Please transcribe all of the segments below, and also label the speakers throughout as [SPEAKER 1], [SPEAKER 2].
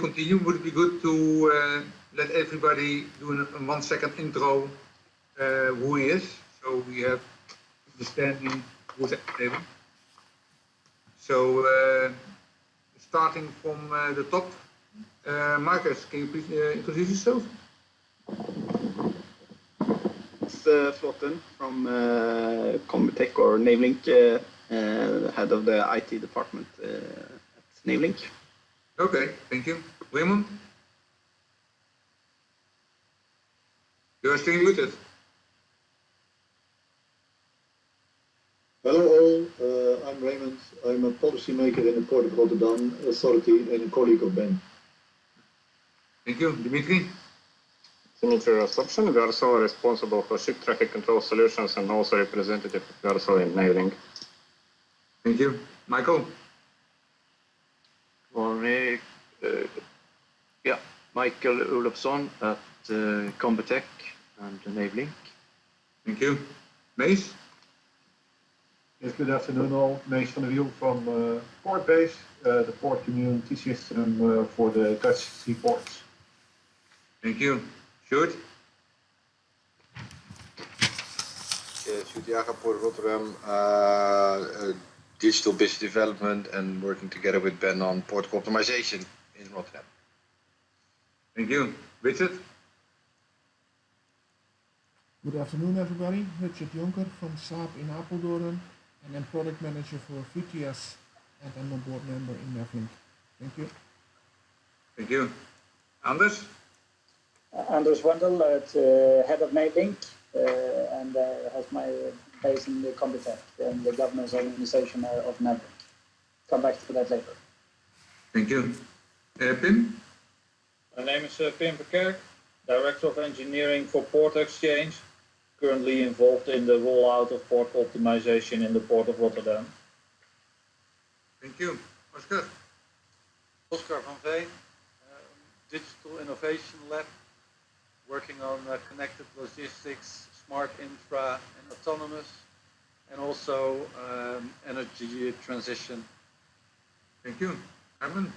[SPEAKER 1] continue, would it be good to let everybody do a 1 second intro who he is, so we have understanding who's at the table. So starting from the top, Marcus, can you please introduce yourself?
[SPEAKER 2] It's Flotten from Combitech or Navelink, head of the IT department at Navelink.
[SPEAKER 1] Okay, thank you. Raymond? You are still muted.
[SPEAKER 3] Hello all, I'm Raymond. I'm a policymaker in the Port of Rotterdam Authority and a colleague of Ben.
[SPEAKER 1] Thank you. Dimitri?
[SPEAKER 4] Dimitri Rostopchin, we are also responsible for ship traffic control solutions and also representative of Garso in Navelink.
[SPEAKER 1] Thank you. Michael?
[SPEAKER 5] Morning. Michael Olofsson at Combitech and Navelink.
[SPEAKER 1] Thank you. Mees?
[SPEAKER 6] Yes, good afternoon all. Mees van der Wiel from Port Base, the port community system for the Dutch seaports.
[SPEAKER 1] Thank you. Sjoerd?
[SPEAKER 7] Sjoerd Jager, Port of Rotterdam, digital business development and working together with Ben on port optimization in Rotterdam.
[SPEAKER 1] Thank you. Richard?
[SPEAKER 8] Good afternoon, everybody. Richard Jonker from Saab in Apeldoorn, and I'm product manager for VTS, and I'm a board member in Navelink. Thank you.
[SPEAKER 1] Thank you. Anders?
[SPEAKER 9] Anders Wendel, head of Navelink, and has my base in the Combitech and the governance organization of Navelink. Come back to that later.
[SPEAKER 1] Thank you. Pim?
[SPEAKER 10] My name is Pim Verkerk, Director of Engineering for Port Exchange, currently involved in the rollout of port optimization in the Port of Rotterdam.
[SPEAKER 1] Thank you. Oscar?
[SPEAKER 11] Oscar van Veen, Digital Innovation Lab, working on connected logistics, smart infra and autonomous, and also energy transition.
[SPEAKER 1] Thank you. Herman?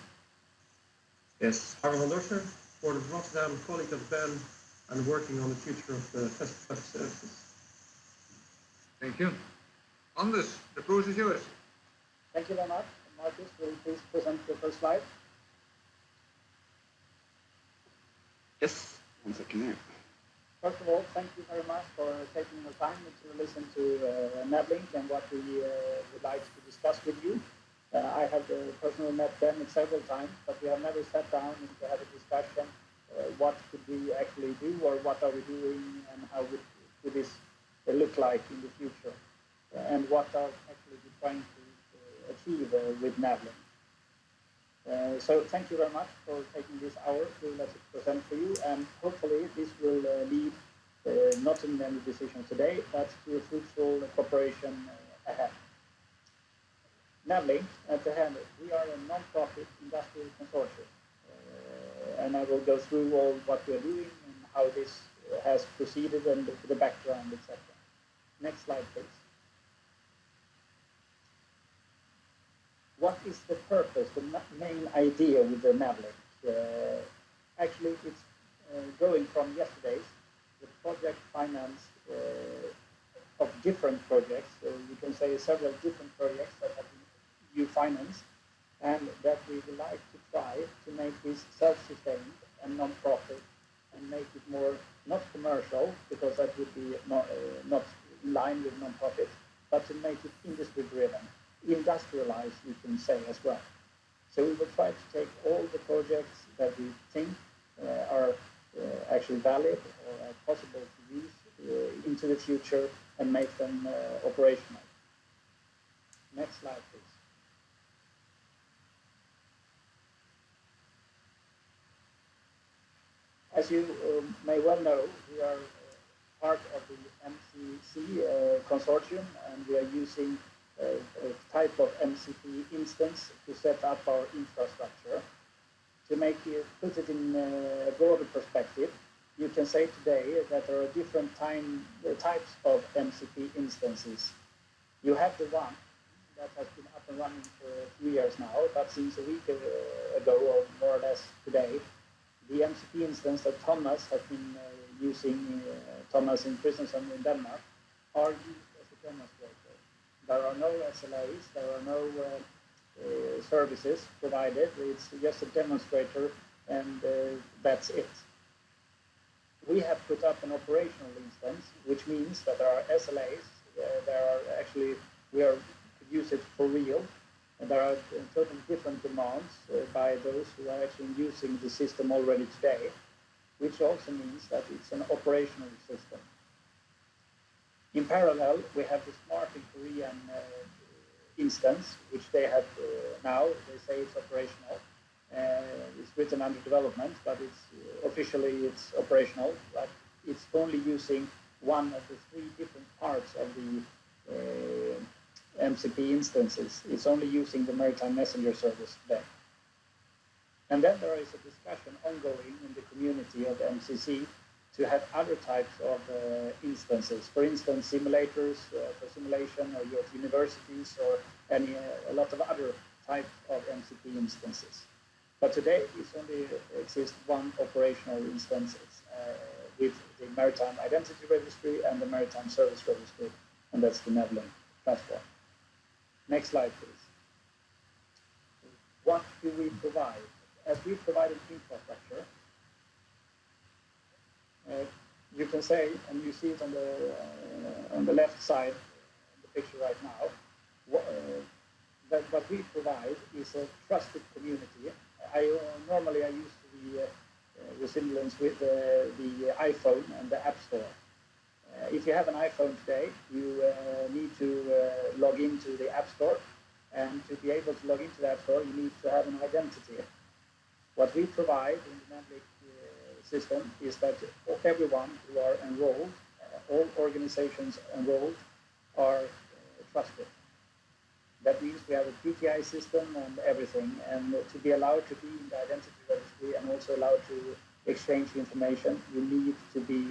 [SPEAKER 12] Yes, Harm van Dorsen, Port of Rotterdam, colleague of Ben, and working on the future of the festival services.
[SPEAKER 1] Thank you. Anders, the floor is yours.
[SPEAKER 9] Thank you very much. Marcus, will you please present the first slide?
[SPEAKER 2] Yes, 1 second here.
[SPEAKER 9] First of all, thank you very much for taking the time to listen to Navelink and what we would like to discuss with you. I have personally met Ben several times, but we have never sat down and to have a discussion. What could we actually do, or what are we doing, and how would this look like in the future, and what are actually we trying to achieve with Navelink. So thank you very much for taking this hour to let us present for you, and hopefully this will lead not in any decisions today, but to a fruitful cooperation ahead. Navelink, at the hand, we are a non-profit industrial consortium, and I will go through all what we are doing and how this has proceeded and the background, etc. Next slide, please. What is the purpose, the main idea with the Navelink? Actually, it's going from yesterday's, the project finance of different projects. So you can say several different projects that have been you financed, and that we would like to try to make this self-sustained and non-profit, and make it more, not commercial, because that would be not in line with non-profit, but to make it industry-driven, industrialized, you can say as well. So we will try to take all the projects that we think are actually valid or are possible to use into the future and make them operational. Next slide, please. As you may well know, we are part of the MCC consortium, and we are using a type of MCP instance to set up our infrastructure. To put it in a broader perspective, you can say today that there are different types of MCP instances. You have the one that has been up and running for 2 years now, but since a week ago, or more or less today, the MCP instance that Thomas has been using, Thomas in Christensen in Denmark, are used as a demonstrator. There are no SLAs, there are no services provided. It's just a demonstrator, and that's it. We have put up an operational instance, which means that there are SLAs. We could use it for real. And there are totally different demands by those who are actually using the system already today, which also means that it's an operational system. In parallel, we have the Smart in Korean instance, which they have now. They say it's operational. It's written under development, but officially it's operational. But it's only using one of the 3 different parts of the MCP instances. It's only using the Maritime Messenger Service today. And then there is a discussion ongoing in the community of the MCC to have other types of instances. For instance, simulators for simulation, or at universities, or a lot of other types of MCP instances. But today, it only exists one operational instance with the Maritime Identity Registry and the Maritime Service Registry, and that's the navelink platform. Next slide, please. What do we provide? As we provide an infrastructure, you can say, and you see it on the left side of the picture right now, that what we provide is a trusted community. Normally I use the resemblance with the iPhone and the App Store. If you have an iPhone today, you need to log into the App Store, and to be able to log into the App Store, you need to have an identity. What we provide in the navelink system is that everyone who are enrolled, all organizations enrolled, are trusted. That means we have a PKI system and everything, and to be allowed to be in the identity registry and also allowed to exchange information, you need to be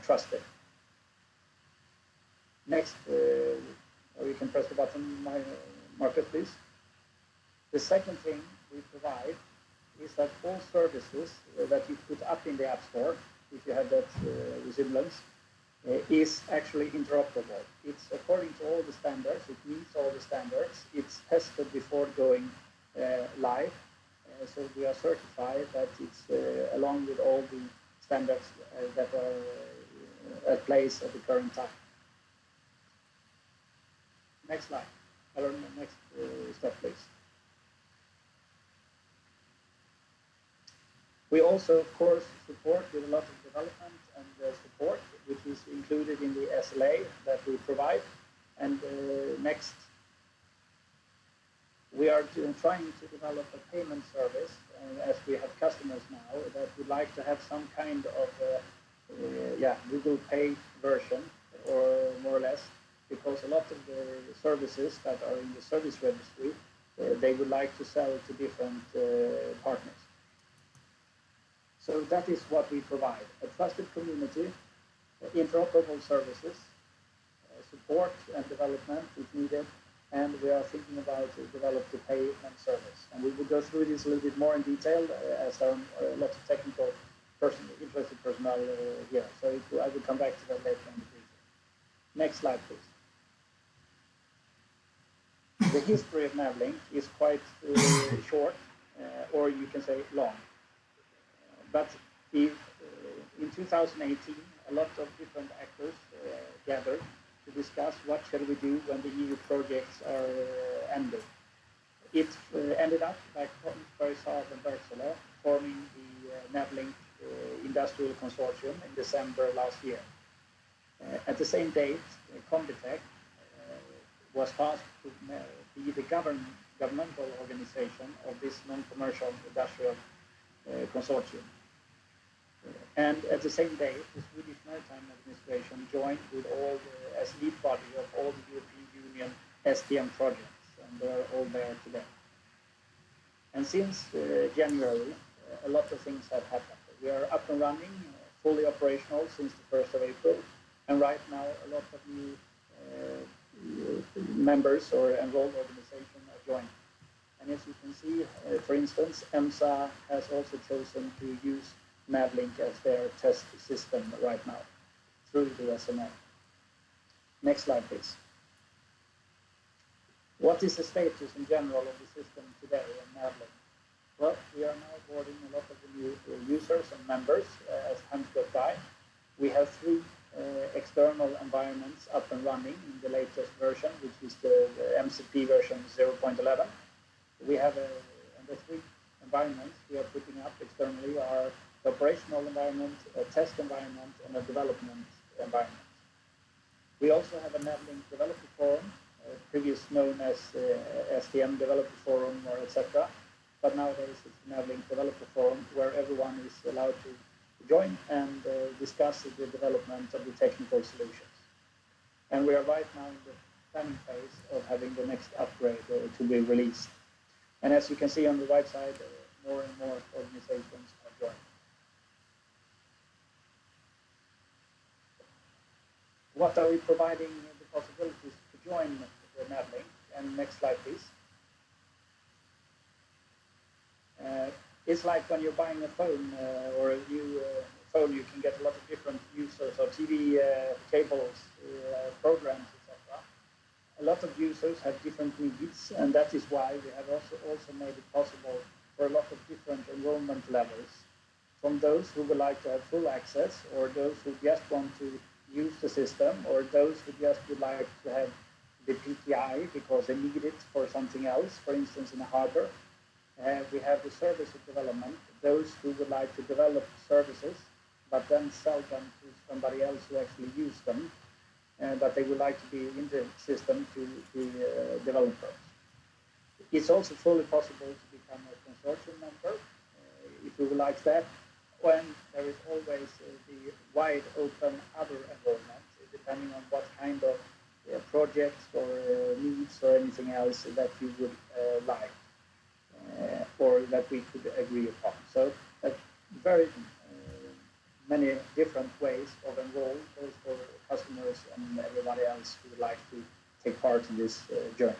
[SPEAKER 9] trusted. Next, or you can press the button, Marcus, please. The second thing we provide is that all services that you put up in the App Store, if you have that resemblance, is actually interoperable. It's according to all the standards, it meets all the standards, it's tested before going live, so we are certified that it's along with all the standards that are at place at the current time. Next slide, or next step, please. We also, of course, support with a lot of development and support, which is included in the SLA that we provide. And next, we are trying to develop a payment service, as we have customers now that would like to have some kind of Google Pay version, or more or less, because a lot of the services that are in the service registry, they would like to sell to different partners. So that is what we provide: a trusted community, interoperable services, support and development if needed, and we are thinking about to develop the payment service. And we will go through this a little bit more in detail as there are a lot of technical interested personnel here. So I will come back to that later in the briefing. Next slide, please. The history of navelink is quite short, or you can say long. But in 2018, a lot of different actors gathered to discuss what shall we do when the EU projects are ended. It ended up by Kongsberg, Saab and Bergsala forming the navelink industrial consortium in December last year. At the same date, Combitech was tasked to be the governmental organization of this non-commercial industrial consortium. And at the same day, the Swedish Maritime Administration joined with as lead body of all the European Union STM projects, and they're all there today. And since January, a lot of things have happened. We are up and running, fully operational since the 1st of April, and right now a lot of new members or enrolled organizations join. And as you can see, for instance, EMSA has also chosen to use navelink as their test system right now through the SMA. Next slide, please. What is the status in general of the system today in navelink? Well, we are now boarding a lot of the new users and members as time goes by. We have 3 external environments up and running in the latest version, which is the MCP version 0.11. We have the 3 environments we are putting up externally are the operational environment, a test environment, and a development environment. We also have a navelink developer forum, previously known as STM developer forum or etc. But nowadays it's the navelink developer forum where everyone is allowed to join and discuss the development of the technical solutions. And we are right now in the planning phase of having the next upgrade to be released. And as you can see on the right side, more and more organizations are joining. What are we providing the possibilities to join the navelink? And next slide, please. It's like when you're buying a phone or a new phone, you can get a lot of different users of TV cables, programs, etc. A lot of users have different needs, and that is why we have also made it possible for a lot of different enrollment levels, from those who would like to have full access, or those who just want to use the system, or those who just would like to have the PTI because they need it for something else, for instance in a harbor. We have the service of development, those who would like to develop services, but then sell them to somebody else who actually use them, but they would like to be in the system to develop those. It's also fully possible to become a consortium member, if you would like that, when there is always the wide open other enrollment, depending on what kind of projects or needs or anything else that you would like. Or that we could agree upon. So very many different ways of enroll, both for customers and everybody else who would like to take part in this journey.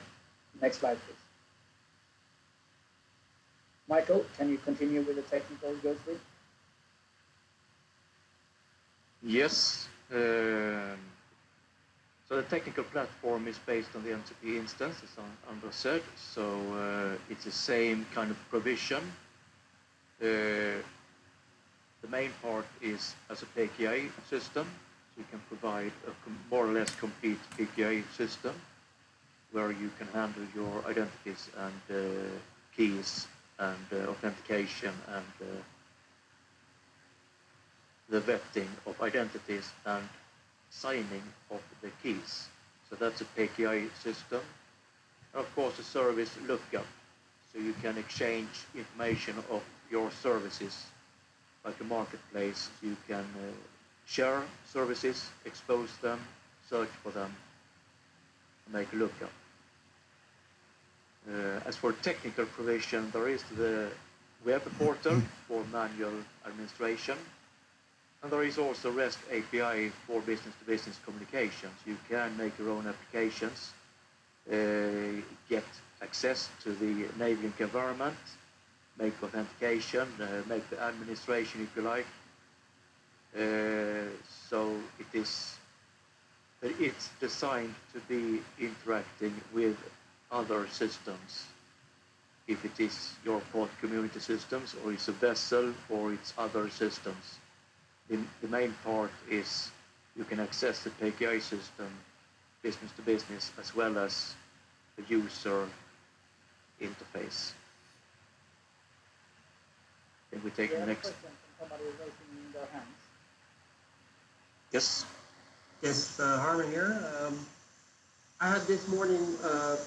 [SPEAKER 9] Next slide, please. Michael, can you continue with the technical go-through?
[SPEAKER 5] Yes. So the technical platform is based on the MCP instance, as Anders said. So it's the same kind of provision. The main part is as a PKI system. So you can provide a more or less complete PKI system where you can handle your identities and keys and authentication and the vetting of identities and signing of the keys. So that's a PKI system. And of course, the service lookup. So you can exchange information of your services like a marketplace. You can share services, expose them, search for them, and make a lookup. As for technical provision, there is the web portal for manual administration. And there is also REST API for business-to-business communications. You can make your own applications, get access to the navelink environment, make authentication, make the administration if you like. So it's designed to be interacting with other systems. If it is your port community systems, or it's a vessel, or it's other systems. The main part is you can access the PKI system business to business as well as the user interface. Then we take the next.
[SPEAKER 9] Somebody raising their hands.
[SPEAKER 5] Yes.
[SPEAKER 12] Yes, Harman here. I had this morning a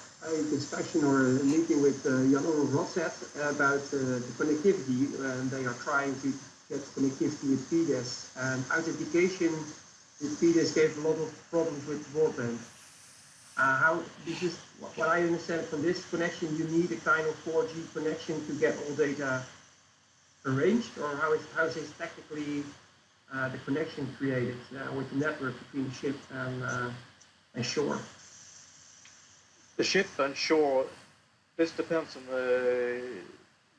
[SPEAKER 12] discussion or a meeting with Jan-Olof Rotzet about the connectivity, and they are trying to get connectivity with PDES, and authentication with PDES gave a lot of problems with broadband. This is what I understand from this connection, you need a kind of 4G connection to get all data arranged, or how is this technically the connection created with the network between the ship and shore?
[SPEAKER 5] The ship and shore this depends on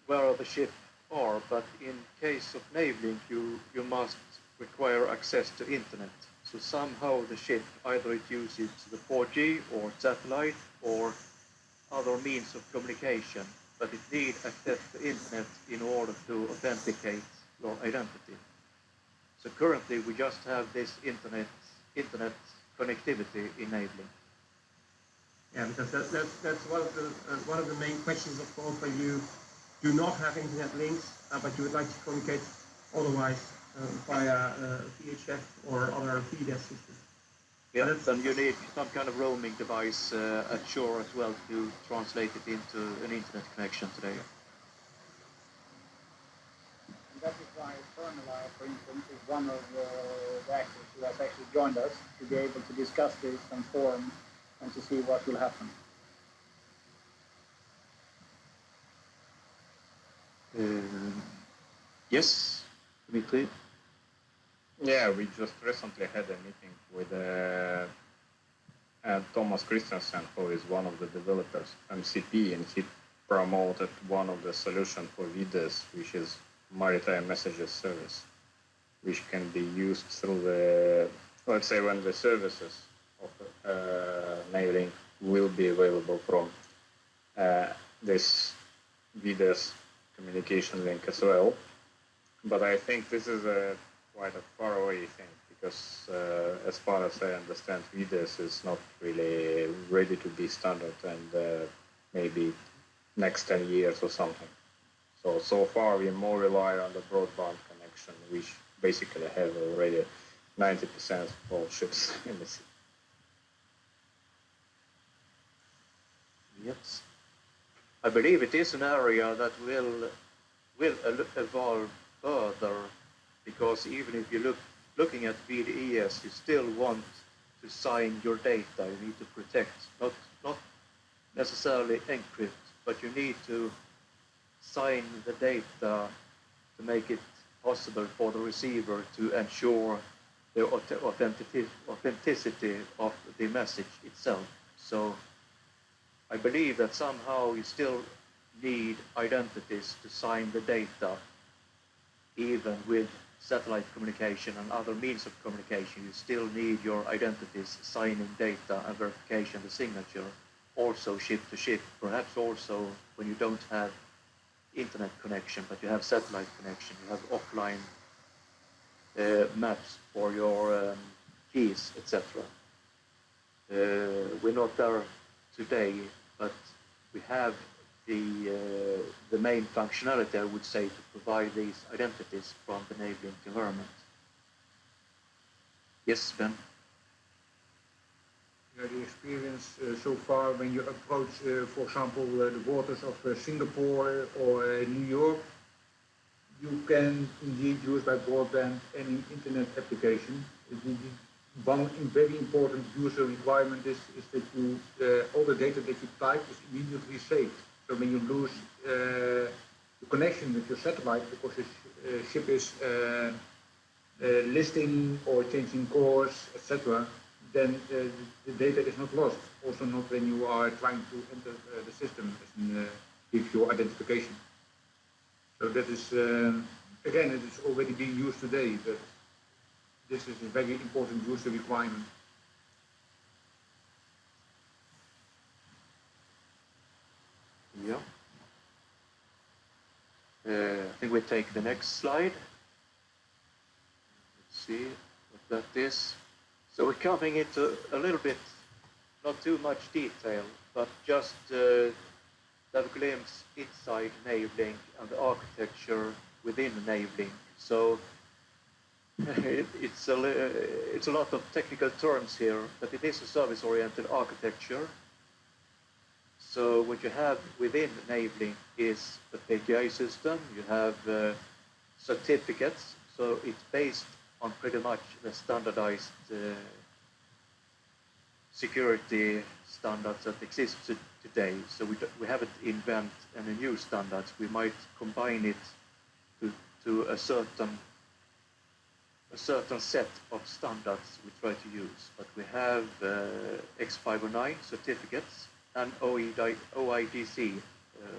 [SPEAKER 5] where the ship are, but in case of navelink, you must require access to internet. So somehow the ship, either it uses the 4G or satellite or other means of communication, but it needs access to internet in order to authenticate your identity. So currently we just have this internet connectivity enabling.
[SPEAKER 12] Yeah, because that's one of the main questions, of course, when you do not have internet links, but you would like to communicate otherwise via VHF or other VDES systems.
[SPEAKER 5] Yeah, then you need some kind of roaming device at shore as well to translate it into an internet connection today.
[SPEAKER 9] And that is why Fernela, for instance, is one of the actors who has actually joined us to be able to discuss this and forum and to see what will happen.
[SPEAKER 5] Yes, Dmitry?
[SPEAKER 4] Yeah, we just recently had a meeting with Thomas Christensen, who is one of the developers, MCP, and he promoted one of the solutions for VDES, which is Maritime Messages Service, which can be used through the, let's say, when the services of navelink will be available from this VDES communication link as well. But I think this is quite a far away thing, because as far as I understand, VDES is not really ready to be standard, and maybe next 10 years or something. So far we more rely on the broadband connection, which basically have already 90% of all ships in the sea.
[SPEAKER 5] Yes. I believe it is an area that will evolve further, because even if you looking at VDES, you still want to sign your data. You need to protect, not necessarily encrypt, but you need to sign the data to make it possible for the receiver to ensure the authenticity of the message itself. So I believe that somehow you still need identities to sign the data. Even with satellite communication and other means of communication, you still need your identities, signing data and verification of the signature, also ship to ship, perhaps also when you don't have internet connection, but you have satellite connection, you have offline maps for your keys, etc. We're not there today, but we have the main functionality, I would say, to provide these identities from the navelink environment. Yes, Ben?
[SPEAKER 1] The experience so far when you approach, for example, the waters of Singapore or New York, you can indeed use by broadband any internet application. One very important user requirement is that you all the data that you type is immediately saved. So when you lose the connection with your satellite because the ship is listing or changing course, etc., then the data is not lost. Also not when you are trying to enter the system and give your identification. So that is, again, it is already being used today, but this is a very important user requirement.
[SPEAKER 5] Yeah. I think we take the next slide. Let's see what that is. So we're coming into a little bit, not too much detail, but just have a glimpse inside navelink and the architecture within navelink. So it's a lot of technical terms here, but it is a service-oriented architecture. So what you have within navelink is a PKI system. You have certificates, so it's based on pretty much the standardized security standards that exist today. So we haven't invented any new standards. We might combine it to a certain set of standards we try to use. But we have X509 certificates, an OIDC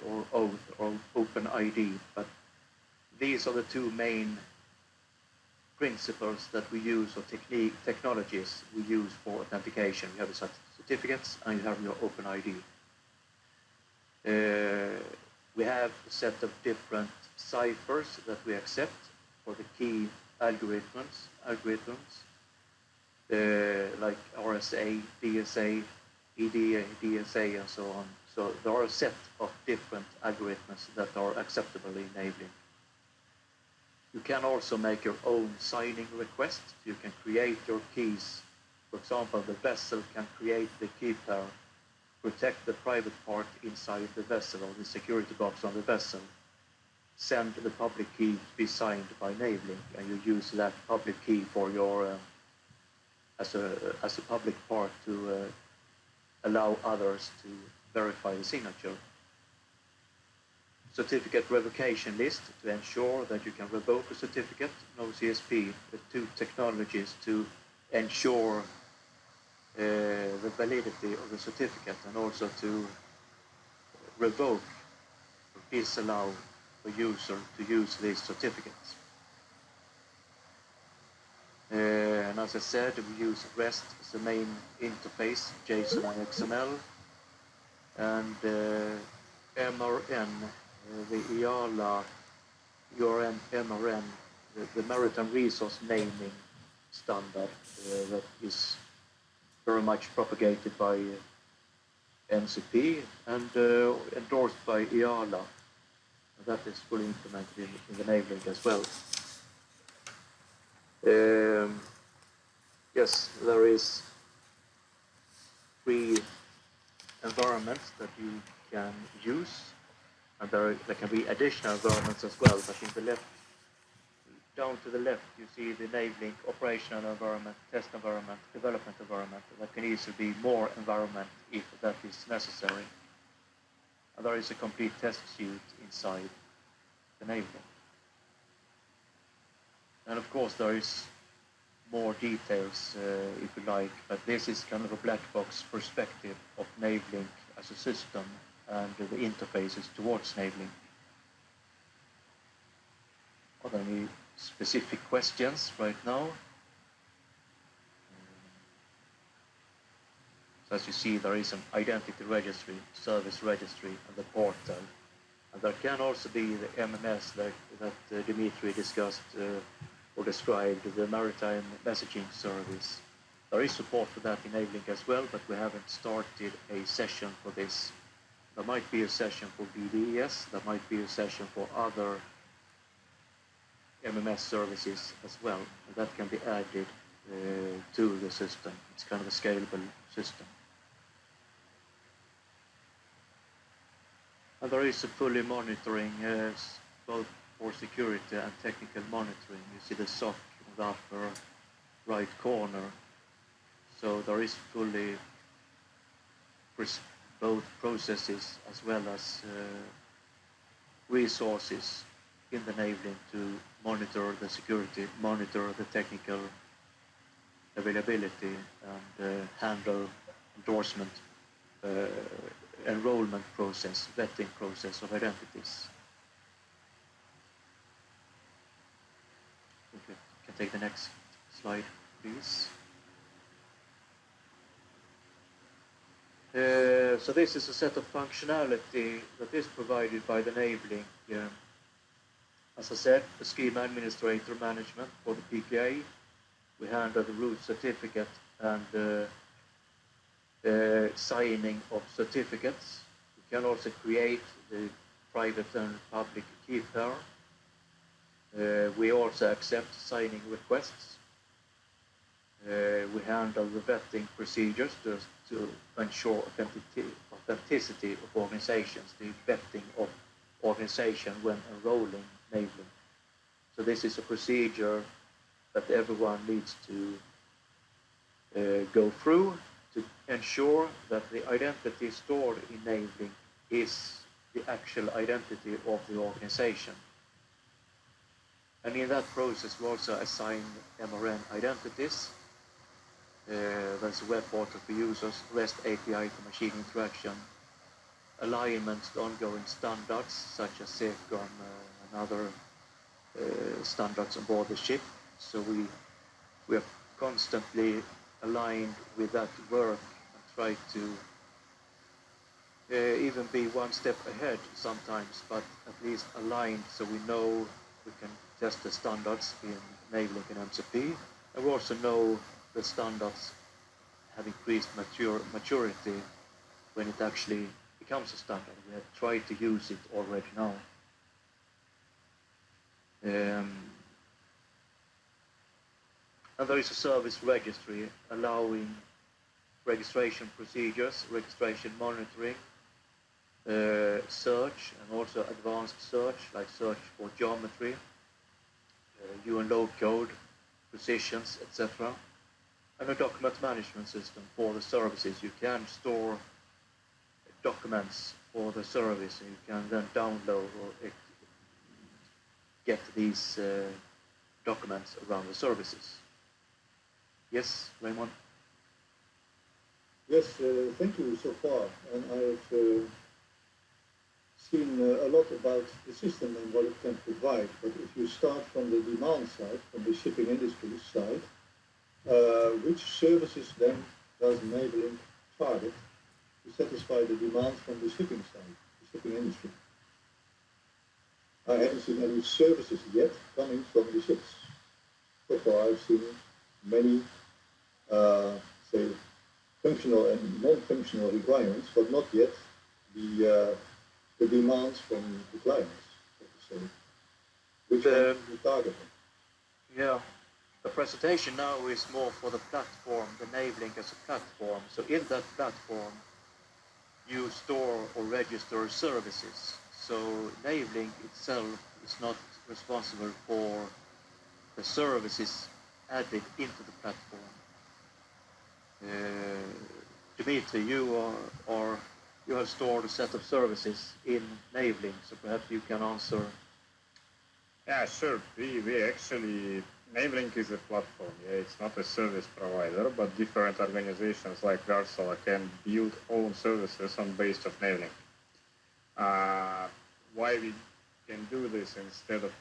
[SPEAKER 5] or OAuth or OpenID, but these are the two main principles that we use, or technologies we use for authentication. You have the certificates and you have your OpenID. We have a set of different ciphers that we accept for the key algorithms, like RSA, DSA, EDA, DSA, and so on. So there are a set of different algorithms that are acceptable in navelink. You can also make your own signing request. You can create your keys. For example, the vessel can create the key pair, protect the private part inside the vessel or the security box on the vessel, send the public key to be signed by navelink, and you use that public key for your as a public part to allow others to verify the signature. Certificate revocation list to ensure that you can revoke a certificate. No CSP, the two technologies to ensure the validity of the certificate, and also to revoke or disallow the user to use these certificates. And as I said, we use REST as the main interface, JSON and XML, and MRN, the IALA MRN, the Maritime Resource Naming Standard that is very much propagated by NCP and endorsed by IALA. That is fully implemented in the navelink as well. Yes, there is 3 environments that you can use, and there can be additional environments as well, but in the left, down to the left, you see the navelink operational environment, test environment, development environment. There can easily be more environment if that is necessary. And there is a complete test suite inside the navelink. And of course there is more details if you like, but this is kind of a black box perspective of navelink as a system and the interfaces towards navelink. Are there any specific questions right now? So as you see, there is an identity registry, service registry, and the portal. And there can also be the MMS that Dimitri discussed or described, the maritime messaging service. There is support for that in navelink as well, but we haven't started a session for this. There might be a session for BDES, there might be a session for other MMS services as well, and that can be added to the system. It's kind of a scalable system. And there is a fully monitoring, both for security and technical monitoring. You see the SOC in the upper right corner. So there is fully both processes as well as resources in the navelink to monitor the security, monitor the technical availability, and handle endorsement, enrollment process, vetting process of identities. Okay, you can take the next slide, please. So this is a set of functionality that is provided by the navelink. As I said, the schema administrator management for the PKA. We handle the root certificate and the signing of certificates. We can also create the private and public key pair. We also accept signing requests. We handle the vetting procedures to ensure authenticity of organizations, the vetting of organization when enrolling navelink. So this is a procedure that everyone needs to go through to ensure that the identity stored in navelink is the actual identity of the organization. And in that process we also assign MRN identities. There's a web portal for users, REST API for machine interaction, alignment to ongoing standards such as SECOM and other standards on board the ship. So we are constantly aligned with that work and try to even be one step ahead sometimes, but at least aligned so we know we can test the standards in navelink and MCP, and we also know the standards have increased maturity when it actually becomes a standard. We have tried to use it already now. And there is a service registry allowing registration procedures, registration monitoring, search, and also advanced search, like search for geometry, UN load code, positions, etc. And a document management system for the services. You can store documents for the service, and you can then download or get these documents around the services. Yes, Raymond?
[SPEAKER 3] Yes, thank you so far. And I've seen a lot about the system and what it can provide. But if you start from the demand side, from the shipping industry side, which services then does navelink target to satisfy the demands from the shipping side, the shipping industry? I haven't seen any services yet coming from the ships. So far I've seen many, say, functional and non-functional requirements, but not yet the demands from the clients, so to say. Which one we target?
[SPEAKER 5] Yeah, the presentation now is more for the platform, the navelink as a platform. So in that platform, you store or register services. So navelink itself is not responsible for the services added into the platform. Dimitri, you have stored a set of services in navelink, so perhaps you can answer.
[SPEAKER 4] Yeah, sure. We actually, navelink is a platform. Yeah, it's not a service provider, but different organizations like Varsala can build own services on base of navelink. Why we can do this instead of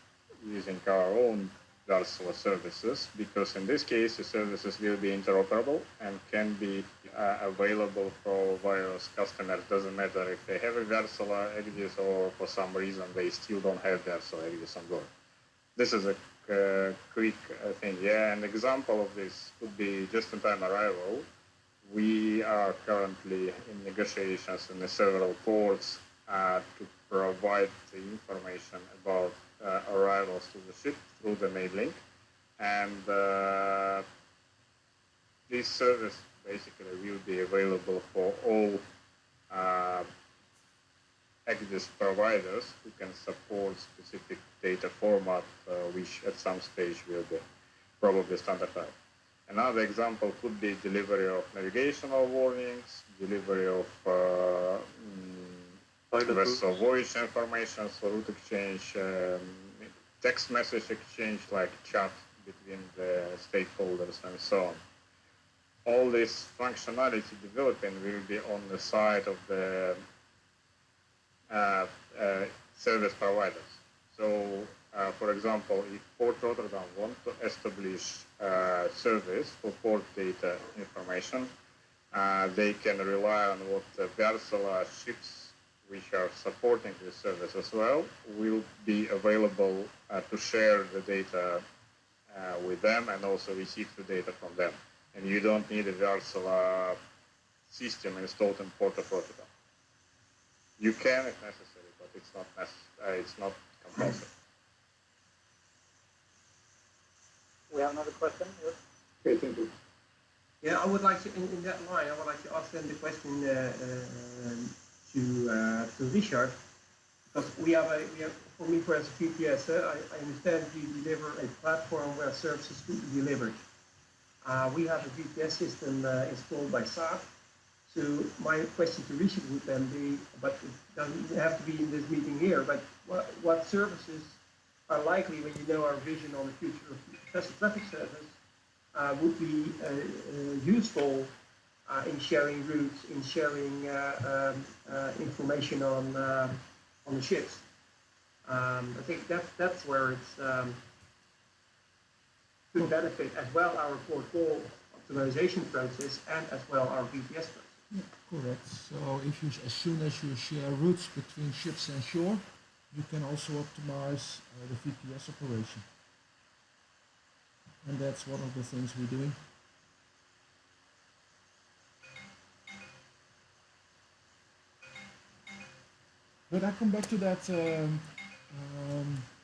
[SPEAKER 4] using our own Varsala services? Because in this case, the services will be interoperable and can be available for various customers. Doesn't matter if they have a Varsala Exis or for some reason they still don't have Varsala Exis on board. This is a quick thing. Yeah, an example of this could be just-in-time arrival. We are currently in negotiations in several ports to provide the information about arrivals to the ship through the navelink, and this service basically will be available for all Exis providers who can support specific data format, which at some stage will be probably standardized. Another example could be delivery of navigational warnings, delivery of vessel voyage information, so route exchange, text message exchange like chat between the stakeholders and so on. All this functionality developing will be on the side of the service providers. So, for example, if Port of Rotterdam want to establish a service for port data information, they can rely on what the Varsala ships which are supporting this service as well will be available to share the data with them and also receive the data from them. And you don't need a Varsala system installed in Port of Rotterdam. You can if necessary, but it's not necessary. It's not compulsory.
[SPEAKER 9] We have another question. Yes.
[SPEAKER 3] Okay, thank you.
[SPEAKER 12] Yeah, I would like to, in that line, I would like to ask them the question to Richard, because we have, for me, for as a GPS, I understand you deliver a platform where services could be delivered. We have a GPS system installed by SAP. So my question to Richard would then be, but it doesn't have to be in this meeting here, but what services are likely when you know our vision on the future of traffic service would be useful in sharing routes, in sharing information on the ships. I think that's where it's could benefit as well our port call optimization process and as well our VPS process.
[SPEAKER 8] Yeah, correct. So if you, as soon as you share routes between ships and shore, you can also optimize the VPS operation. And that's one of the things we're doing. But I come back to that in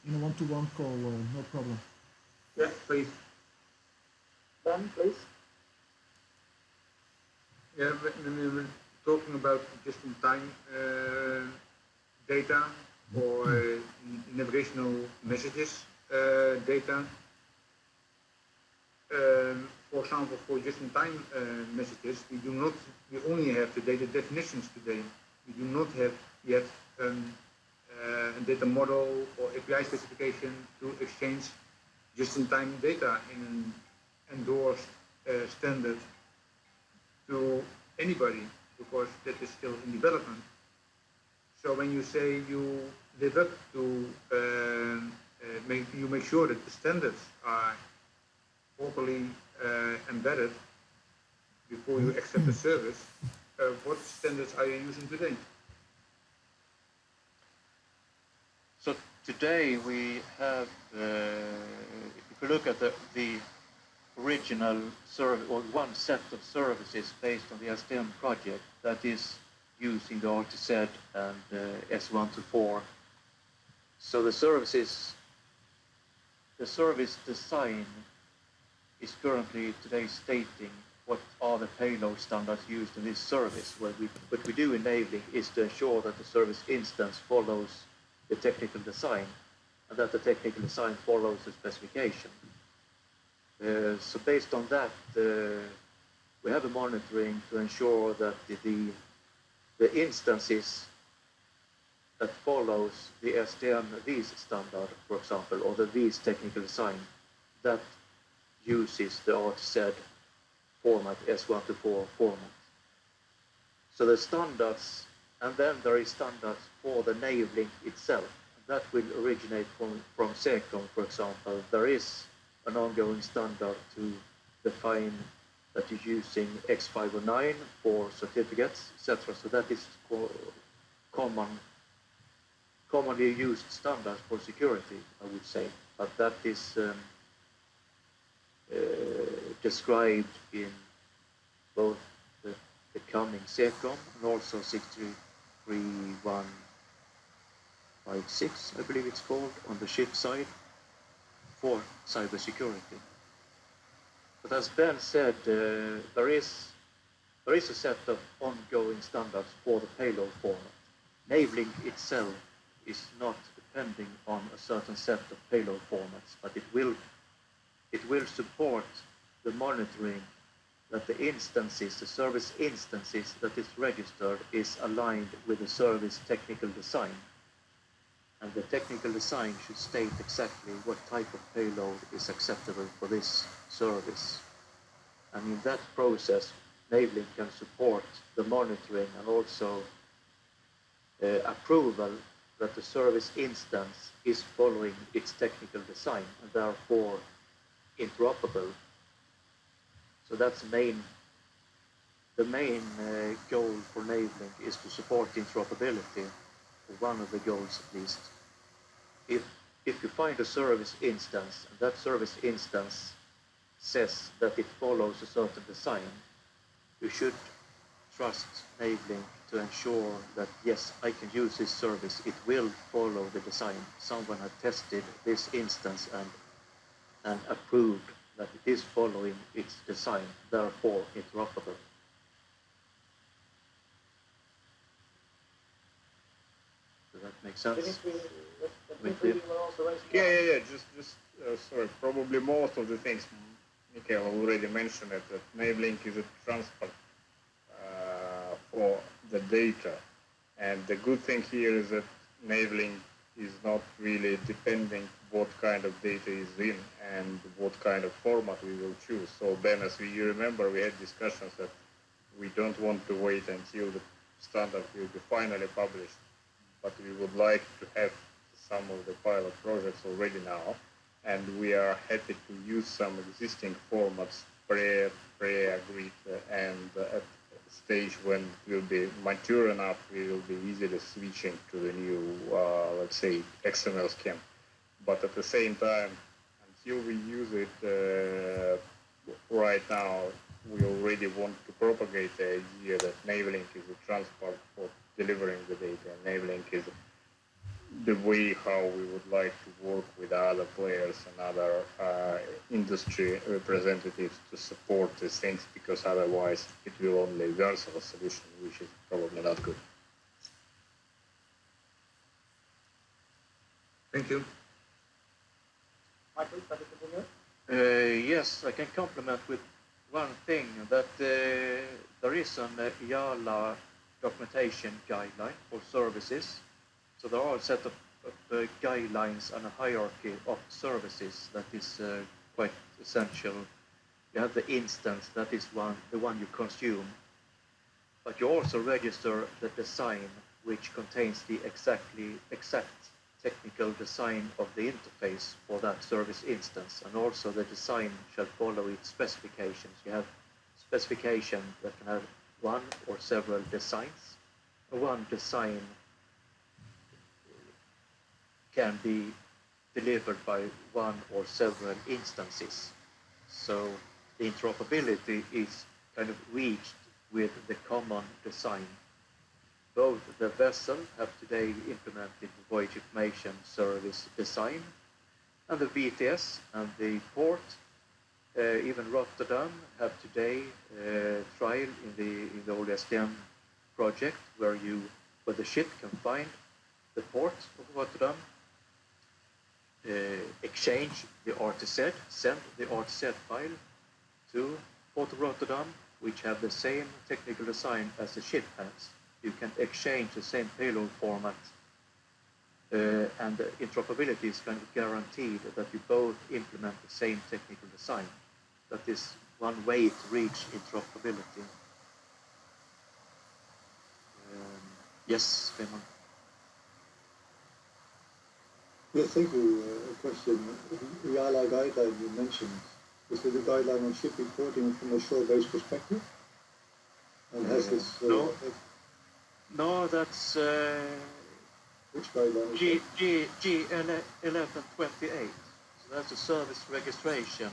[SPEAKER 8] a one-to-one call, no problem.
[SPEAKER 12] Yeah, please.
[SPEAKER 9] Ben, please.
[SPEAKER 1] Yeah, when we were talking about just-in-time data or navigational messages data, for example, for just-in-time messages, we only have the data definitions today. We do not have yet a data model or API specification to exchange just-in-time data in an endorsed standard to anybody, because that is still in development. So when you say you live up to, you make sure that the standards are properly embedded before you accept the service, what standards are you using today?
[SPEAKER 5] So today we have, if you look at the original service or one set of services based on the STM project that is using the RTZ and S124. So the service design is currently today stating what are the payload standards used in this service. What we do enabling is to ensure that the service instance follows the technical design and that the technical design follows the specification. So based on that, we have a monitoring to ensure that the instances that follows the STM VIS standard, for example, or the VIS technical design, that uses the RTZ format, S124 format. So the standards, and then there is standards for the navelink itself. That will originate from SECOM, for example. There is an ongoing standard to define that you're using X509 for certificates, etc. So that is commonly used standards for security, I would say. But that is described in both the coming SECOM and also 63156, I believe it's called, on the ship side for cybersecurity. But as Ben said, there is a set of ongoing standards for the payload format. Navelink itself is not depending on a certain set of payload formats, but it will support the monitoring that the instances, the service instances that is registered is aligned with the service technical design. And the technical design should state exactly what type of payload is acceptable for this service. And in that process, Navelink can support the monitoring and also approval that the service instance is following its technical design and therefore interoperable. So that's the main goal for Navelink is to support interoperability, or one of the goals at least. If you find a service instance and that service instance says that it follows a certain design, you should trust Navelink to ensure that yes, I can use this service, it will follow the design. Someone had tested this instance and approved that it is following its design, therefore interoperable. Does that make sense?
[SPEAKER 4] Yeah. Just sorry. Probably most of the things Mikael already mentioned it, that Navelink is a transport for the data, and the good thing here is that Navelink is not really depending what kind of data is in and what kind of format we will choose. So Ben, as you remember, we had discussions that we don't want to wait until the standard will be finally published, but we would like to have some of the pilot projects already now, and we are happy to use some existing formats pre-agreed, and at a stage when it will be mature enough, we will be easily switching to the new, let's say, XML scheme. But at the same time, until we use it right now, we already want to propagate the idea that navelink is a transport for delivering the data. Navelink is the way how we would like to work with other players and other industry representatives to support these things, because otherwise it will only worsen a solution, which is probably not good.
[SPEAKER 1] Thank you.
[SPEAKER 9] Michael, can you continue?
[SPEAKER 5] Yes, I can complement with one thing, that there is an IALA documentation guideline for services. So there are a set of guidelines and a hierarchy of services that is quite essential. You have the instance, that is the one you consume, but you also register the design, which contains the exact technical design of the interface for that service instance, and also the design shall follow its specifications. You have specification that can have one or several designs. One design can be delivered by one or several instances. So the interoperability is kind of reached with the common design. Both the vessel have today implemented the Voyage Information Service design, and the VTS and the port, even Rotterdam, have today trial in the old SDM project, where the ship can find the port of Rotterdam, exchange the RTZ, send the RTZ file to Port of Rotterdam, which have the same technical design as the ship has. You can exchange the same payload format, and the interoperability is kind of guaranteed that you both implement the same technical design. That is one way to reach interoperability. Yes, Raymond.
[SPEAKER 3] Yes, thank you. A question. The IALA guideline you mentioned, is it a guideline on ship reporting from a shore-based perspective? And has this...
[SPEAKER 5] No, that's
[SPEAKER 3] which guideline is
[SPEAKER 5] G1128. So that's the service registration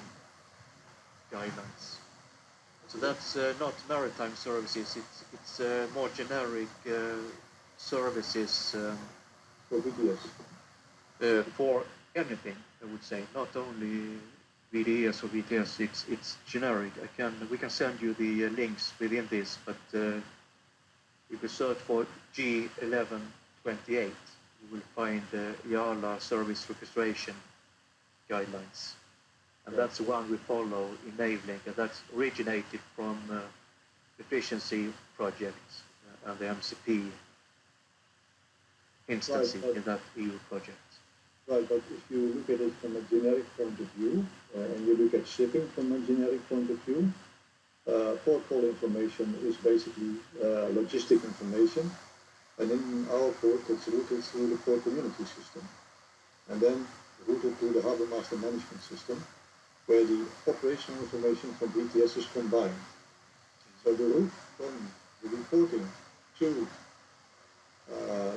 [SPEAKER 5] guidelines. So that's not maritime services. It's more generic services
[SPEAKER 3] for VTS.
[SPEAKER 5] For anything, I would say, not only VDS or VTS. It's generic. We can send you the links within this, but if you search for G1128, you will find the IALA service registration guidelines. And that's the one we follow in navelink, and that's originated from efficiency projects and the MCP instances in that EU project.
[SPEAKER 3] Right, but if you look at it from a generic point of view, and you look at shipping from a generic point of view, port call information is basically logistic information, and in our port it's routed through the port community system, and then routed to the harbor master management system, where the operational information from BTS is combined. So the route from the reporting to,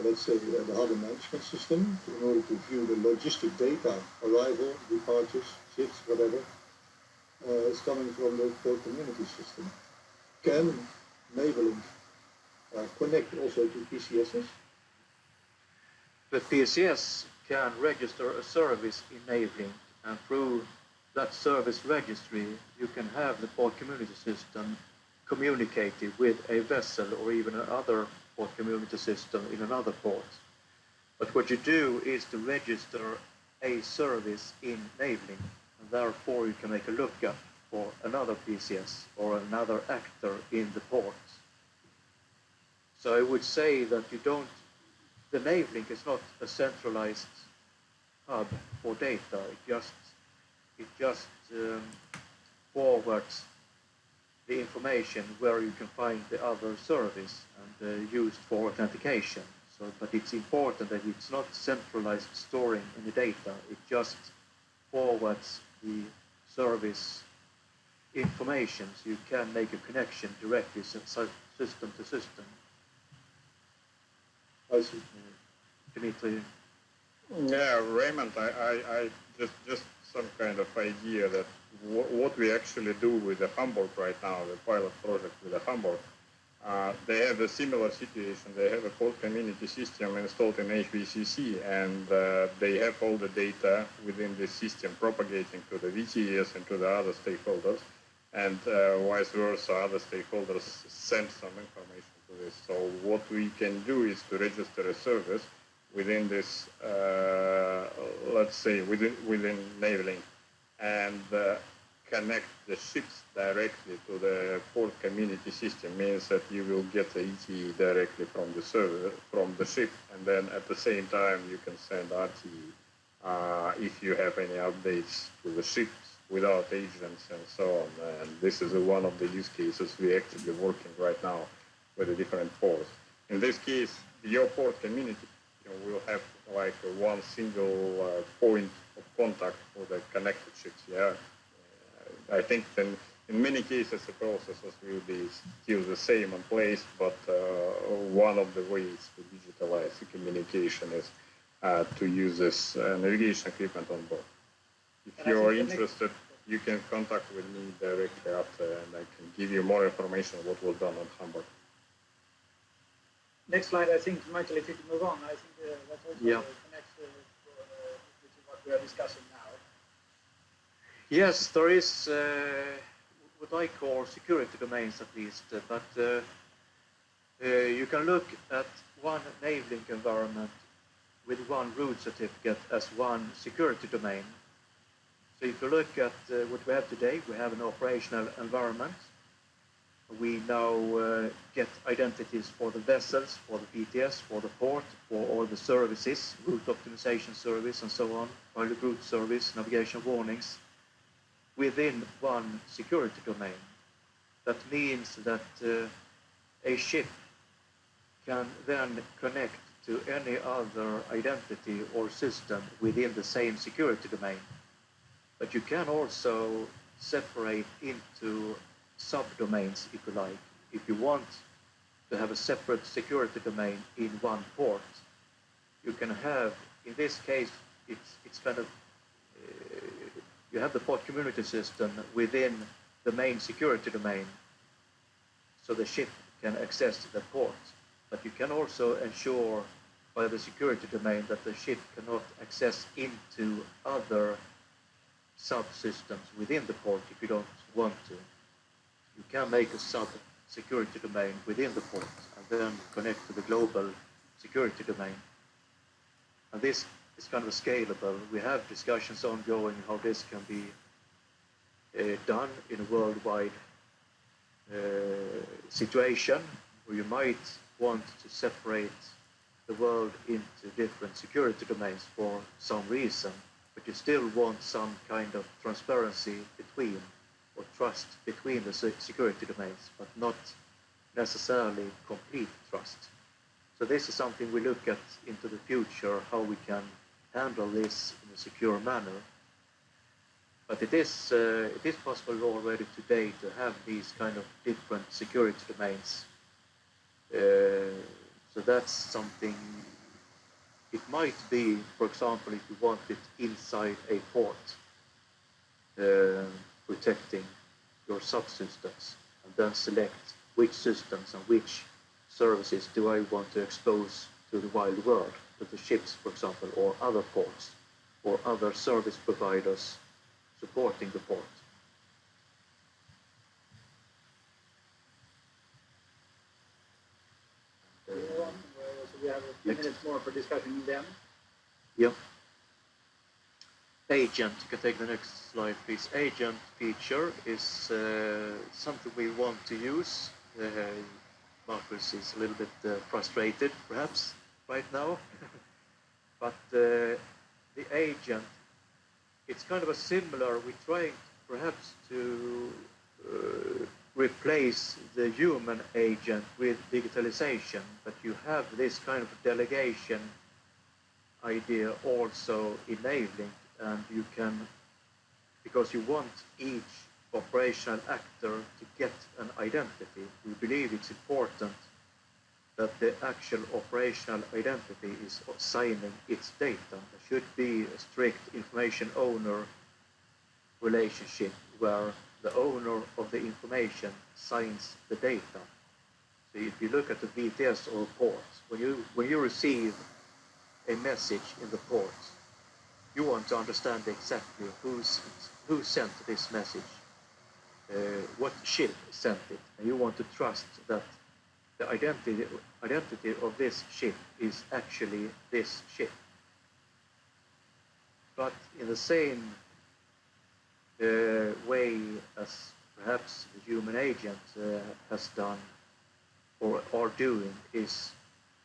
[SPEAKER 3] let's say, the harbor management system, in order to view the logistic data, arrival, departures, ships, whatever, is coming from the port community system. Can navelink connect also to PCSs?
[SPEAKER 5] The PCS can register a service in navelink, and through that service registry, you can have the port community system communicated with a vessel or even another port community system in another port. But what you do is to register a service in navelink, and therefore you can make a lookup for another PCS or another actor in the port. So I would say that the navelink is not a centralized hub for data. It just forwards the information where you can find the other service and used for authentication. So, but it's important that it's not centralized storing any data. It just forwards the service information, so you can make a connection directly system to system.
[SPEAKER 3] I see.
[SPEAKER 5] Dimitri.
[SPEAKER 4] Yeah, Raymond, I just some kind of idea that what we actually do with the Hamburg right now, the pilot project with the Hamburg, they have a similar situation. They have a port community system installed in HVCC, and they have all the data within the system propagating to the VTS and to the other stakeholders, and vice versa, other stakeholders send some information to this. So what we can do is to register a service within this, let's say, within navelink, and connect the ships directly to the port community system. Means that you will get the ETA directly from the server, from the ship, and then at the same time you can send RTE if you have any updates to the ships without agents and so on. And this is one of the use cases we're actively working right now with the different ports. In this case, your port community will have like one single point of contact for the connected ships. Yeah, I think then in many cases the processes will be still the same in place, but one of the ways to digitalize the communication is to use this navigation equipment on board. If you are interested, you can contact with me directly after, and I can give you more information on what was done on Hamburg.
[SPEAKER 9] Next slide, I think, Michael, if you can move on, I think that also connects to what we are discussing now.
[SPEAKER 5] Yes, there is what I call security domains at least, but you can look at one navelink environment with one root certificate as one security domain. So if you look at what we have today, we have an operational environment. We now get identities for the vessels, for the PTS, for the port, for all the services, route optimization service and so on, pilot route service, navigation warnings, within one security domain. That means that a ship can then connect to any other identity or system within the same security domain. But you can also separate into subdomains, if you like. If you want to have a separate security domain in one port, you can have, in this case, it's kind of, you have the port community system within the main security domain, so the ship can access the port. But you can also ensure by the security domain that the ship cannot access into other subsystems within the port if you don't want to. You can make a sub-security domain within the port and then connect to the global security domain. And this is kind of scalable. We have discussions ongoing how this can be done in a worldwide situation, where you might want to separate the world into different security domains for some reason, but you still want some kind of transparency between, or trust between the security domains, but not necessarily complete trust. So this is something we look at into the future, how we can handle this in a secure manner. But it is possible already today to have these kind of different security domains. So that's something. It might be, for example, if you want it inside a port, protecting your subsystems, and then select which systems and which services do I want to expose to the wild world, to the ships, for example, or other ports, or other service providers supporting the port.
[SPEAKER 9] So we have a few minutes more for discussion then.
[SPEAKER 5] Yeah. Agent, you can take the next slide, please. Agent feature is something we want to use. Marcus is a little bit frustrated, perhaps, right now. But the agent, it's kind of a similar, we're trying perhaps to replace the human agent with digitalization, but you have this kind of delegation idea also enabling, and you can, because you want each operational actor to get an identity, we believe it's important that the actual operational identity is signing its data. There should be a strict information owner relationship where the owner of the information signs the data. So if you look at the VTS or port, when you receive a message in the port, you want to understand exactly who sent this message, what ship sent it, and you want to trust that the identity of this ship is actually this ship. But in the same way as perhaps the human agent has done or are doing, is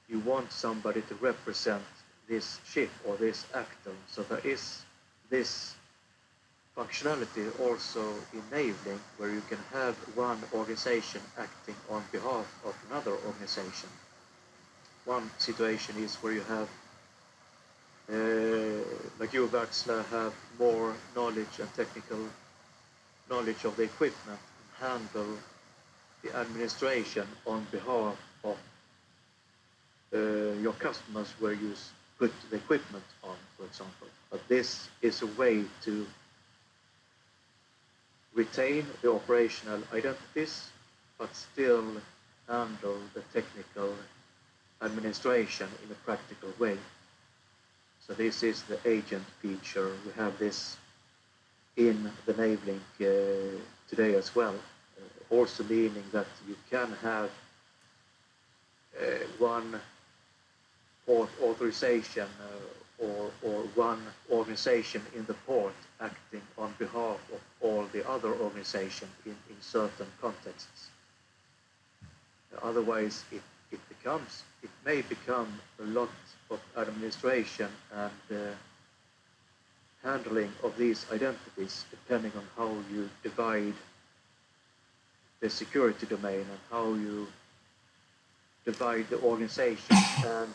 [SPEAKER 5] you want somebody to represent this ship or this actor. So there is this functionality also enabling where you can have one organization acting on behalf of another organization. One situation is where you have, like you, Vaxla, have more knowledge and technical knowledge of the equipment and handle the administration on behalf of your customers where you put the equipment on, for example. But this is a way to retain the operational identities, but still handle the technical administration in a practical way. So this is the agent feature. We have this in the navelink today as well, also meaning that you can have one port authorization or one organization in the port acting on behalf of all the other organizations in certain contexts. Otherwise, it may become a lot of administration and handling of these identities, depending on how you divide the security domain and how you divide the organization and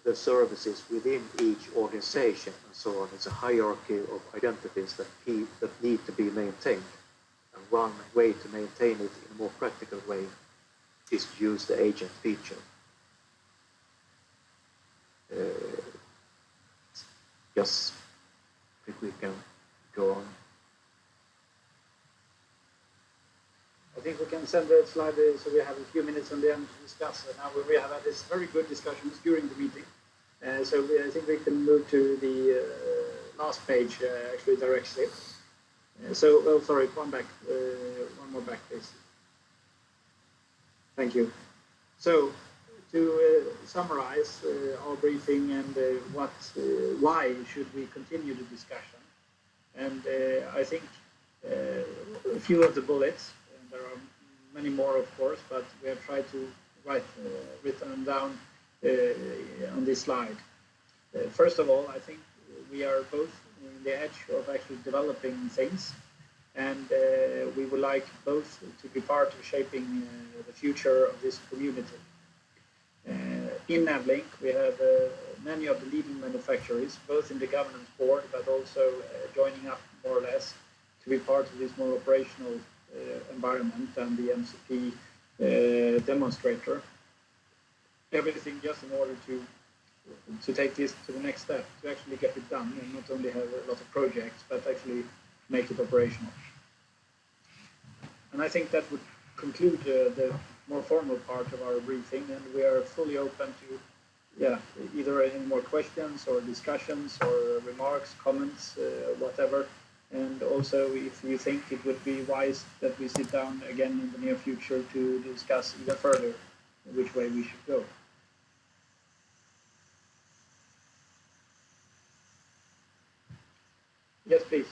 [SPEAKER 5] the services within each organization and so on. It's a hierarchy of identities that need to be maintained. And one way to maintain it in a more practical way is to use the agent feature. Yes, I think we can go on.
[SPEAKER 9] I think we can send the slide so we have a few minutes on the end to discuss. Now we have had this very good discussions during the meeting. So I think we can move to the last page actually directly. Sorry, one more back, please. Thank you. So to summarize our briefing and why should we continue the discussion? And I think a few of the bullets. There are many more, of course, but we have tried to write them down on this slide. First of all, I think we are both in the edge of actually developing things, and we would like both to be part of shaping the future of this community. In navelink, we have many of the leading manufacturers, both in the governance board, but also joining up more or less to be part of this more operational environment and the MCP demonstrator. Everything just in order to take this to the next step, to actually get it done and not only have a lot of projects, but actually make it operational. And I think that would conclude the more formal part of our briefing, and we are fully open to either any more questions or discussions or remarks, comments, whatever. And also, if you think it would be wise that we sit down again in the near future to discuss even further which way we should go. Yes, please.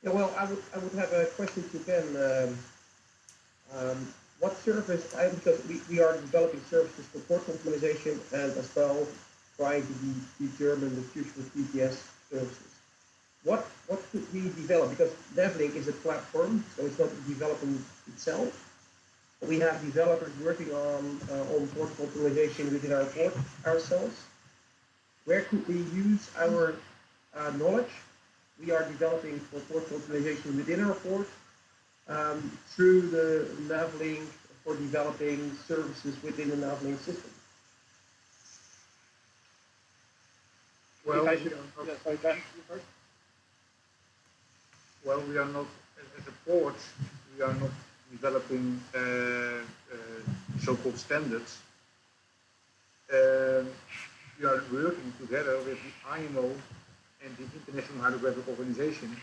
[SPEAKER 12] Yeah, well, I would have a question to Ben. What service, because we are developing services for port optimization and as well trying to determine the future of PTS services. What could we develop? Because navelink is a platform, so it's not developing itself. We have developers working on port optimization within our port ourselves. Where could we use our knowledge we are developing for port optimization within our port through the navelink for developing services within the navelink system?
[SPEAKER 1] Well,
[SPEAKER 9] Yes, sorry, Ben, you first.
[SPEAKER 1] well, we are not, as a port, we are not developing so-called standards. We are working together with the IMO and the International Hydrographic Organization.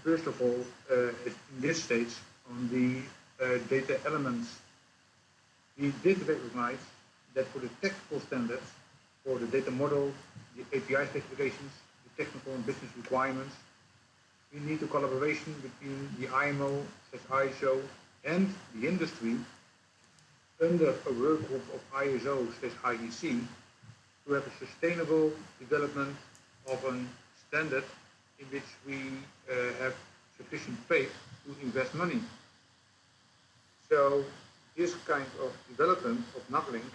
[SPEAKER 1] First of all, in this stage, on the data elements, we did recognize that for the technical standards, for the data model, the API specifications, the technical and business requirements, we need a collaboration between the IMO, ISO, and the industry under a work group of ISO/IEC to have a sustainable development of a standard in which we have sufficient faith to invest money. So this kind of development of navelink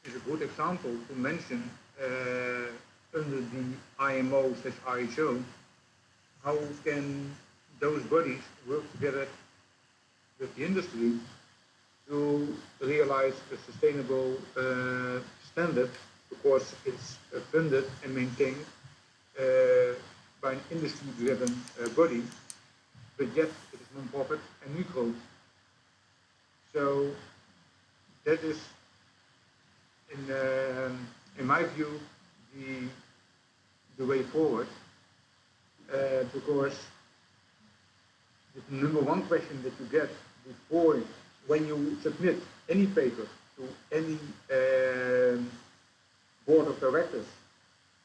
[SPEAKER 1] is a good example to mention under the IMO/ISO. How can those bodies work together with the industry to realize a sustainable standard, because it's funded and maintained by an industry-driven body, but yet it is non-profit and neutral. So that is, in my view, the way forward, because the number one question that you get before, when you submit any paper to any board of directors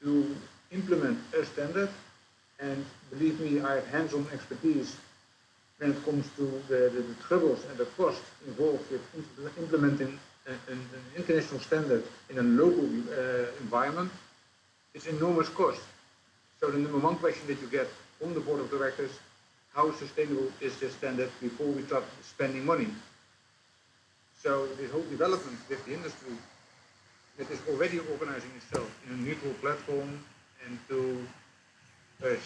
[SPEAKER 1] to implement a standard, and believe me, I have hands-on expertise when it comes to the troubles and the cost involved with implementing an international standard in a local environment. It's enormous cost. So the number one question that you get from the board of directors, how sustainable is this standard before we start spending money? So this whole development with the industry that is already organizing itself in a neutral platform and to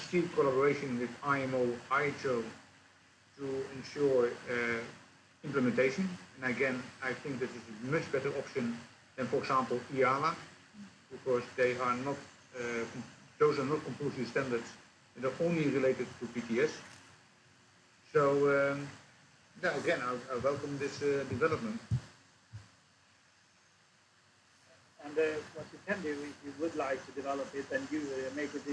[SPEAKER 1] seek collaboration with IMO, ISO to ensure implementation. And again, I think that is a much better option than, for example, IALA, because they are not, those are not compulsory standards, and they're only related to PTS. So, yeah, again, I welcome this development.
[SPEAKER 9] And what you can do, if you would like to develop it, and you make it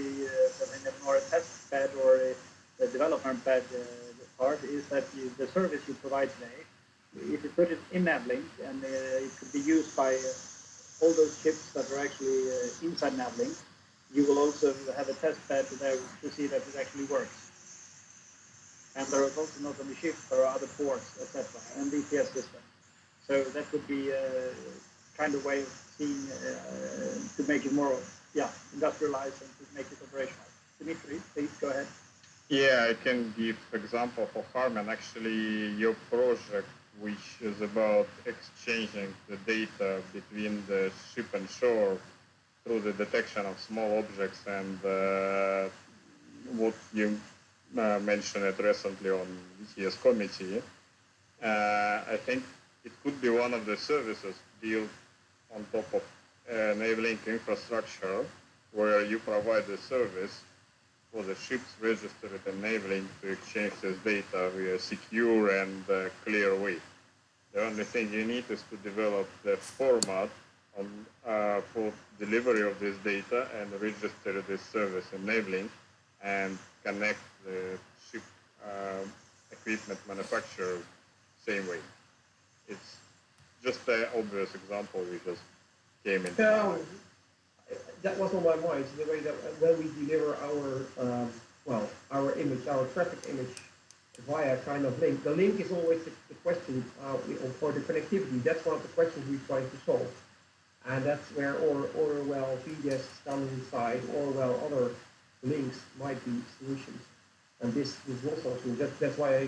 [SPEAKER 9] more a test bed or the development bed part, is that the service you provide today, if you put it in navelink, and it could be used by all those chips that are actually inside navelink, you will also have a test bed there to see that it actually works. And there is also not only chips, there are other ports, etc., and DPS system. So that would be a kind of way of seeing to make it more, industrialized and to make it operational. Dimitri, please go ahead.
[SPEAKER 4] Yeah, I can give example for Harman. Actually, your project, which is about exchanging the data between the ship and shore through the detection of small objects, and what you mentioned it recently on VTS committee, I think it could be one of the services built on top of navelink infrastructure, where you provide the service for the ships registered in navelink to exchange this data via secure and clear way. The only thing you need is to develop the format on, for delivery of this data and register this service in navelink and connect the ship equipment manufacturer same way. It's just an obvious example we just came into.
[SPEAKER 12] No, that was on my mind. The way that when we deliver our our image, our traffic image via kind of link, the link is always the question for the connectivity. That's one of the questions we're trying to solve. And that's where Orwell, VDES, standard side, Orwell, other links might be solutions. And this is also true. That's why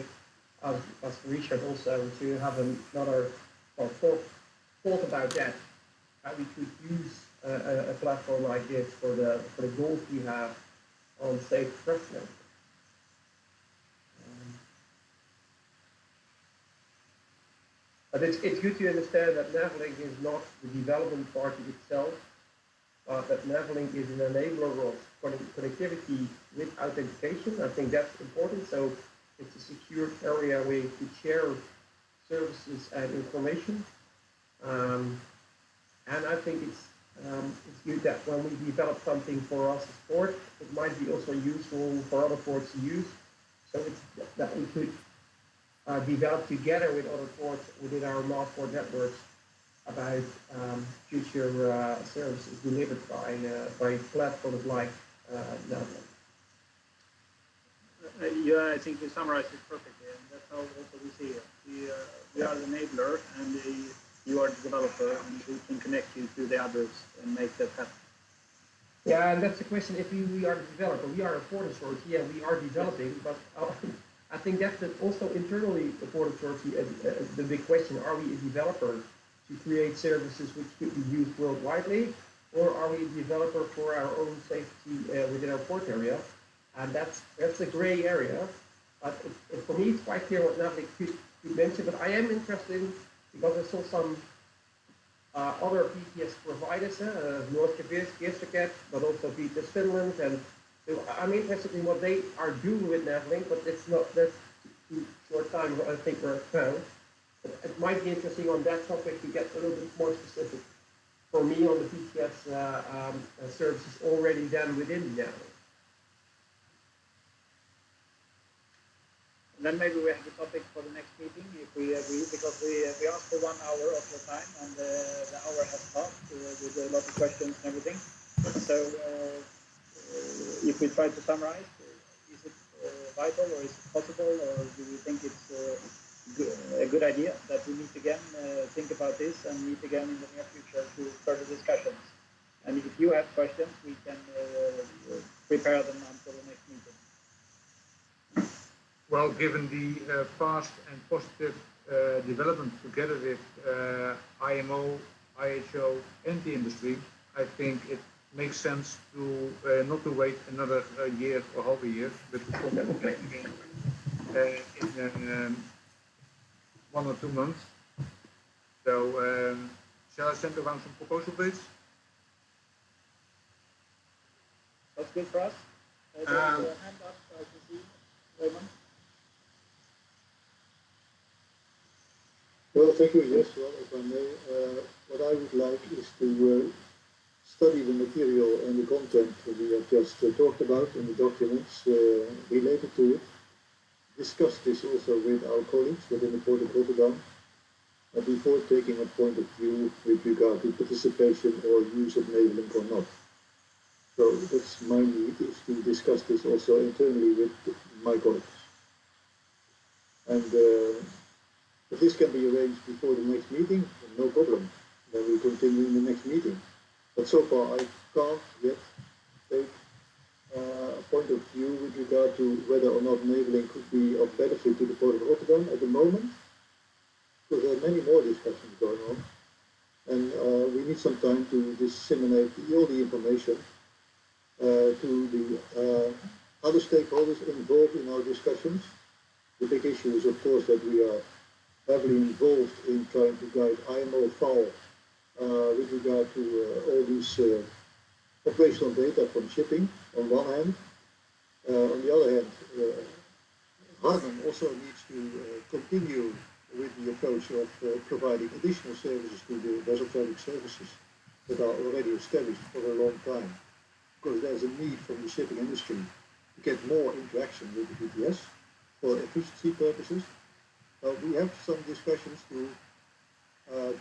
[SPEAKER 12] I asked Richard also to have another thought about that, how we could use a platform like this for the goals we have on safe trust network. But it's good to understand that navelink is not the development party itself, that navelink is an enabler of connectivity with authentication. I think that's important. So it's a secure area where you could share services and information. And I think it's good that when we develop something for us as port, it might be also useful for other ports to use. So it's that we could develop together with other ports within our port networks about future services delivered by platforms like navelink.
[SPEAKER 13] Yeah, I think you summarized it perfectly, and that's how also we see it. We are the enabler, and you are the developer, and we can connect you to the others and make that happen.
[SPEAKER 12] Yeah, and that's the question. If we are the developer, we are a port authority, yeah, we are developing, but I think that's also internally the port authority, the big question: are we a developer to create services which could be used worldwide, or are we a developer for our own safety within our port area? And that's a gray area. But for me, it's quite clear what navelink could mention. But I am interested in, because I saw some other PTS providers, North Korea, but also PTS Finland, and so I'm interested in what they are doing with navelink. But that's too short time, I think, we're found. It might be interesting on that topic to get a little bit more specific for me on the PTS services already done within the navelink.
[SPEAKER 13] Then maybe we have a topic for the next meeting if we agree, because we asked for 1 hour of your time, and the hour has passed with a lot of questions and everything. So if we try to summarize, is it vital, or is it possible, or do you think it's a good idea that we meet again, think about this, and meet again in the near future to further discussions? And if you have questions, we can prepare them until the next meeting.
[SPEAKER 1] Well, given the fast and positive development together with IMO, IHO, and the industry, I think it makes sense to not to wait another year or half a year, but to come back again in 1 or 2 months. So, shall I send around some proposal please?
[SPEAKER 13] That's good for us. There's a hand up, I can see. Raymond?
[SPEAKER 3] Well, thank you. Yes, well, if I may, what I would like is to study the material and the content that we have just talked about in the documents related to it. Discuss this also with our colleagues within the Port of Rotterdam before taking a point of view with regard to participation or use of navelink or not. So that's my need, is to discuss this also internally with my colleagues. And if this can be arranged before the next meeting, no problem. Then we continue in the next meeting. But so far, I can't yet take a point of view with regard to whether or not navelink could be of benefit to the Port of Rotterdam at the moment, because there are many more discussions going on. And we need some time to disseminate all the information to the other stakeholders involved in our discussions. The big issue is, of course, that we are heavily involved in trying to guide IMO FAL with regard to all these operational data from shipping on one hand. On the other hand, Harman also needs to continue with the approach of providing additional services to the vessel traffic services that are already established for a long time, because there's a need from the shipping industry to get more interaction with the PTS for efficiency purposes. We have some discussions to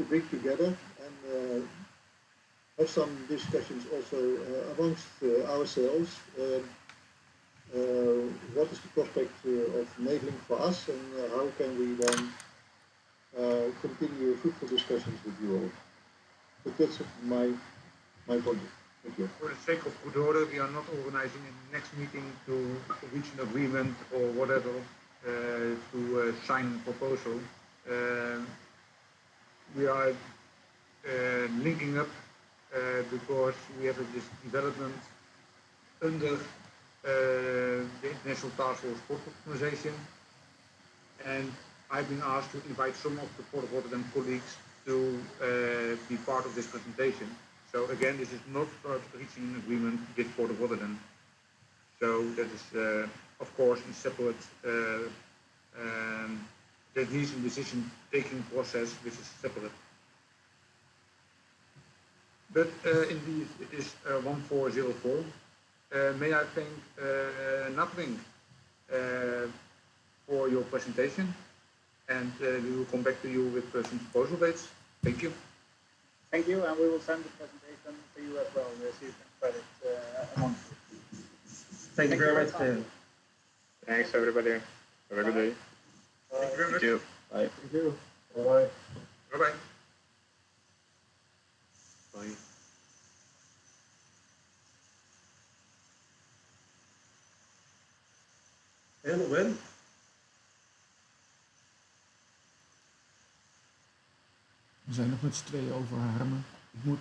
[SPEAKER 3] bring together and have some discussions also amongst ourselves. What is the prospect of navelink for us, and how can we then continue fruitful discussions with you all? But that's my point. Thank you.
[SPEAKER 1] For the sake of good order, we are not organizing a next meeting to reach an agreement or whatever to sign a proposal. We are linking up because we have this development under the International Task Force Port Optimization, and I've been asked to invite some of the Port of Rotterdam colleagues to be part of this presentation. So again, this is not about reaching an agreement with Port of Rotterdam. So that is, of course, a separate that needs a decision-taking process, which is separate. But indeed, it is 1404. May I thank navelink for your presentation, and we will come back to you with some proposal dates. Thank you.
[SPEAKER 13] Thank you, and we will send the presentation to you as well, so you can spread it among you.
[SPEAKER 12] Thank you very much.
[SPEAKER 4] Thanks, everybody. Have a good day.
[SPEAKER 1] Thank you very much.
[SPEAKER 2] Thank you. Bye.
[SPEAKER 6] Thank you. Bye-bye.
[SPEAKER 1] Bye-bye.
[SPEAKER 5] Bye.
[SPEAKER 12] En Wen?
[SPEAKER 8] We zijn nog met z'n tweeën over Harmen. Ik moet